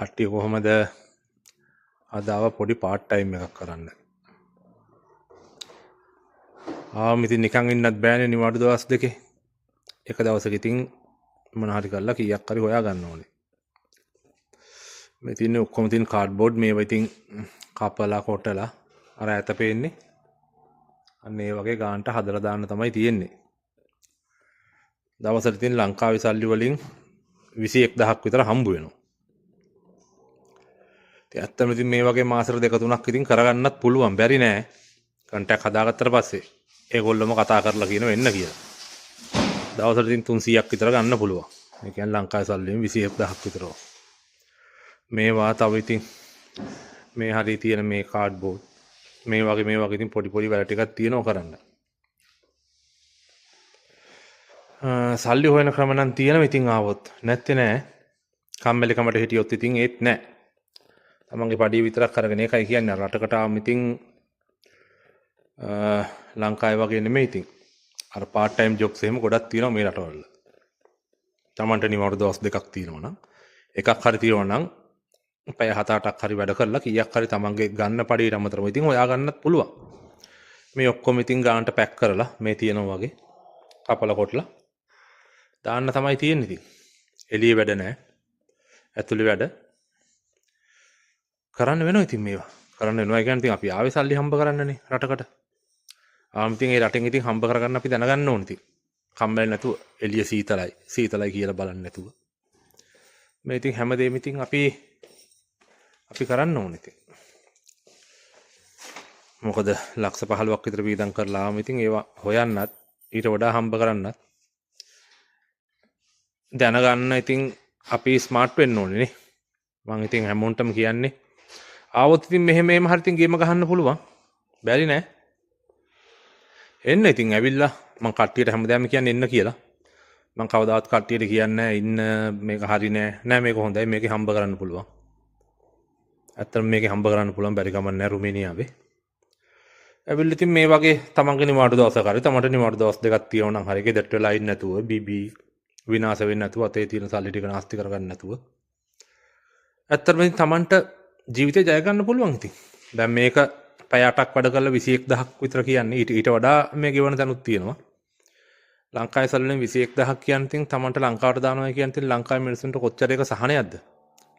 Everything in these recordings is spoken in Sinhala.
කට්ටිය කොහොමද අදාව පොඩි පාර්ට් ටයිම් එකක් කරන්න. ඉතින් නිකන් ඉන්නත් බෑනේ නිවාඩු දවස් දෙකේ. එක දවසක ඉතින් මොන හරි කරලා කීයක් හරි හොයා ගන්න ඕනේ. මේ තියෙන්නේ ඔක්කොම තියෙන කාඩ්බෝඩ් මේවා ඉතින් කපලා කොටලා අර ඇත පේන්නේ. අන්න ඒ වගේ ගානට හදලා දාන්න තමයි තියෙන්නේ. දවසට ඉතින් ලංකාවේ සල්ලි වලින් 21000ක් විතර හම්බ වෙනවා. ඉතින් ඇත්තම ඉතින් මේ වගේ මාසෙට දෙක තුනක් ඉතින් කරගන්නත් පුළුවන්. බැරි නෑ. කන්ටැක්ට් හදාගත්තට පස්සේ ඒගොල්ලොම කතා කරලා කියනවා එන්න කියලා. දවසට ඉතින් 300ක් විතර ගන්න පුළුවන්. ඒ කියන්නේ ලංකාවේ සල්ලි වලින් 21000ක් විතර. මේවා තව ඉතින් මේ හරිය තියෙන මේ කාඩ්බෝඩ් මේ වගේ ඉතින් පොඩි වැඩ ටිකක් තියෙනවා කරන්න. සල්ලි හොයන ක්‍රම නම් තියෙනවා ඉතින් ආවොත්. නැත්තේ නෑ. කම්මැලිකමට හිටියොත් ඉතින් ඒත් නෑ. තමන්ගේ පඩිය විතරක් අරගෙන ඒකයි කියන්නේ රටකට ආවම ඉතින් ලංකාවේ වගේ නෙමෙයි ඉතින්. අර part time jobs එහෙම ගොඩක් තියෙනවා මේ රටවල. තමන්ට නිවාඩු දවස් දෙකක් තියෙනවා නම් එකක් හරි තියෙනවා නම් පැය 7-8ක් හරි වැඩ කරලා කීයක් හරි තමන්ගේ ගන්න පඩියට අමතරව ඉතින් හොයා ගන්නත් පුළුවන්. මේ ඔක්කොම ඉතින් ගානට පැක් කරලා මේ තියෙනවා වගේ කපලා කොටලා දාන්න තමයි තියෙන්නේ ඉතින්. එළියේ වැඩ නැහැ. ඇතුලේ වැඩ කරන්න වෙනවා ඉතින් මේවා. කරන්න වෙනවා කියන්නේ ඉතින් අපි ආවේ සල්ලි හම්බ කරන්නනේ රටකට. ඉතින් ඒ රටෙන් ඉතින් හම්බ කරගන්න අපි දැනගන්න ඕනේ ඉතින්. කම්මැලි නැතුව එළිය සීතලයි කියලා බලන්න නැතුව. මේ ඉතින් හැමදේම ඉතින් අපි කරන්න ඕනේ ඉතින්. මොකද ලක්ෂ 15ක් විතර වීදම් කරලා ආවම ඉතින් ඒවා හොයන්නත් ඊට වඩා හම්බ කරන්නත් දැනගන්න ඉතින් අපි ස්මාර්ට් වෙන්න ඕනේ නේ. මම ඉතින් හැමෝටම කියන්නේ ආවොත් ඉතින් මෙහෙම හරි ඉතින් ගේම ගහන්න පුළුවන්. බැරි නෑ. එන්න ඉතින් ඇවිල්ලා මං කට්ටියට හැමදාම කියන්නේ එන්න කියලා. මං කවදාවත් කට්ටියට කියන්නේ ඉන්න මේක හරි නෑ මේක හොඳයි මේකේ හම්බ කරන්න පුළුවන්. ඇත්තටම මේකේ හම්බ කරන්න පුළුවන් බැරි කමක් නෑ රුමේනියාවේ. ඇවිල්ලා ඉතින් මේ වගේ තමන්ගේ නිවාඩු දවසක හරි තමන්ට නිවාඩු දවස් දෙකක් තියෙනවා නම් හරි ගෙදරට වෙලා ඉන්න නැතුව බීබී විනාශ වෙන්නේ නැතුව අතේ තියෙන සල්ලි ටික නාස්ති කරගන්න නැතුව ඇත්තටම ඉතින් තමන්ට ජීවිතේ ජය ගන්න පුළුවන් ඉතින්. දැන් මේක පැය 8ක් වැඩ කරලා 21000ක් විතර කියන්නේ ඊට වඩා මේ ගෙවන තැනුත් තියෙනවා. ලංකාවේ සල්ලි වලින් 21000ක් කියන්නේ ඉතින් තමන්ට ලංකාවට දානවා කියන්නේ ඉතින් ලංකාවේ මිනිස්සුන්ට කොච්චර එක සහනයක්ද?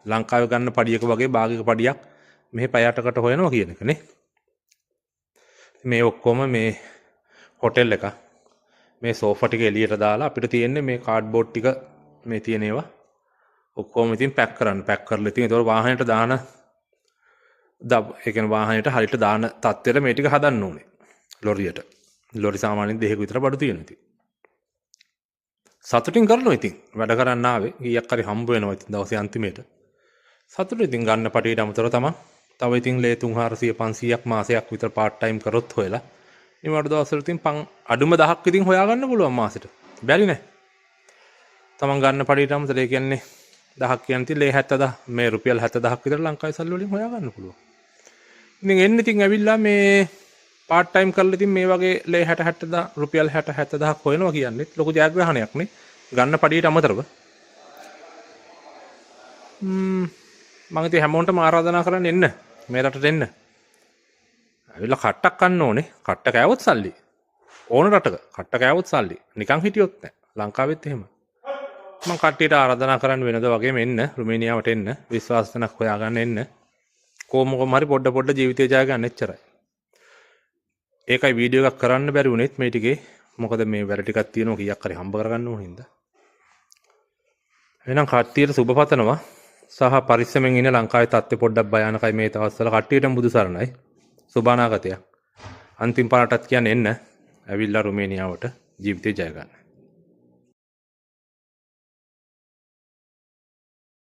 ලංකාවේ ගන්න පඩියක වගේ භාගික පඩියක් මෙහි පැය 8කට හොයනවා කියන එක නේ. මේ ඔක්කොම මේ හොටෙල් එක මේ සෝෆා ටික එළියට දාලා අපිට තියෙන්නේ මේ කාඩ්බෝඩ් ටික මේ තියෙන ඒවා ඔක්කොම ඉතින් පැක් කරලා ඉතින් ඒතකොට වාහනේට දාන ඒ කියන්නේ වාහනේට හරියට දාන තත්ත්වෙට මේ ටික හදන්න ඕනේ ලොරියට. ලොරි සාමාන්‍යයෙන් දෙකක විතර බඩු තියෙනවා ඉතින්. සතුටින් කරනවා ඉතින් වැඩ කරන්න ආවේ කීයක් හරි හම්බ වෙනවා ඉතින් දවසේ අන්තිමේට. සතුටින් ඉතින් ගන්න පටියට අමතරව තමයි තව ඉතින් ලේ 300 500ක් මාසයක් විතර part time කරොත් හොයලා නිවාඩු දවස්වල ඉතින් අඩුම 1000ක් ඉතින් හොයාගන්න පුළුවන් මාසෙට. බැරි නෑ. තමන් ගන්න පඩියට අමතරව ඒ කියන්නේ 1000ක් කියන්නේ ඉතින් ලේ 70000 මේ රුපියල් 70000ක් විතර ලංකාවේ සල්ලි වලින් හොයාගන්න පුළුවන්. ඉතින් එන්න ඉතින් ඇවිල්ලා මේ part time කරලා ඉතින් මේ වගේ ලේ 60000 රුපියල් 70000ක් හොයනවා කියන්නේ ලොකු ජයග්‍රහණයක් නේ. ගන්න පඩියට අමතරව. මම ඉතින් හැමෝටම ආරාධනා කරන්න එන්න මේ රටට එන්න. ඇවිල්ලා කට්ටක් කන්න ඕනේ. කට්ට කෑවොත් සල්ලි. ඕන රටක කට්ට කෑවොත් සල්ලි. නිකන් හිටියොත් නෑ. ලංකාවෙත් එහෙම. මම කට්ටියට ආරාධනා කරන්න වෙනද වගේම එන්න රුමේනියාවට එන්න. විශ්වාසතනක් හොයාගන්න එන්න. කොහොම හරි පොඩ ජීවිතය ජය ගන්න එච්චරයි. ඒකයි වීඩියෝ එකක් කරන්න බැරි වුණෙත් මේ ටිකේ. මොකද මේ වැඩ ටිකක් තියෙනවා කීයක් හරි හම්බ කරගන්න ඕන හින්දා. එහෙනම් කට්ටියට සුබ පතනවා. සහ පරිස්සමෙන් ඉන්න ලංකාවේ තත්ත්වය පොඩ්ඩක් භයානකයි මේ දවස්වල කට්ටියටම බුදු සරණයි. සුබානාගතයක්. අන්තිම පාරටත් කියන්නේ එන්න. ඇවිල්ලා රුමේනියාවට ජීවිතේ ජය ගන්න.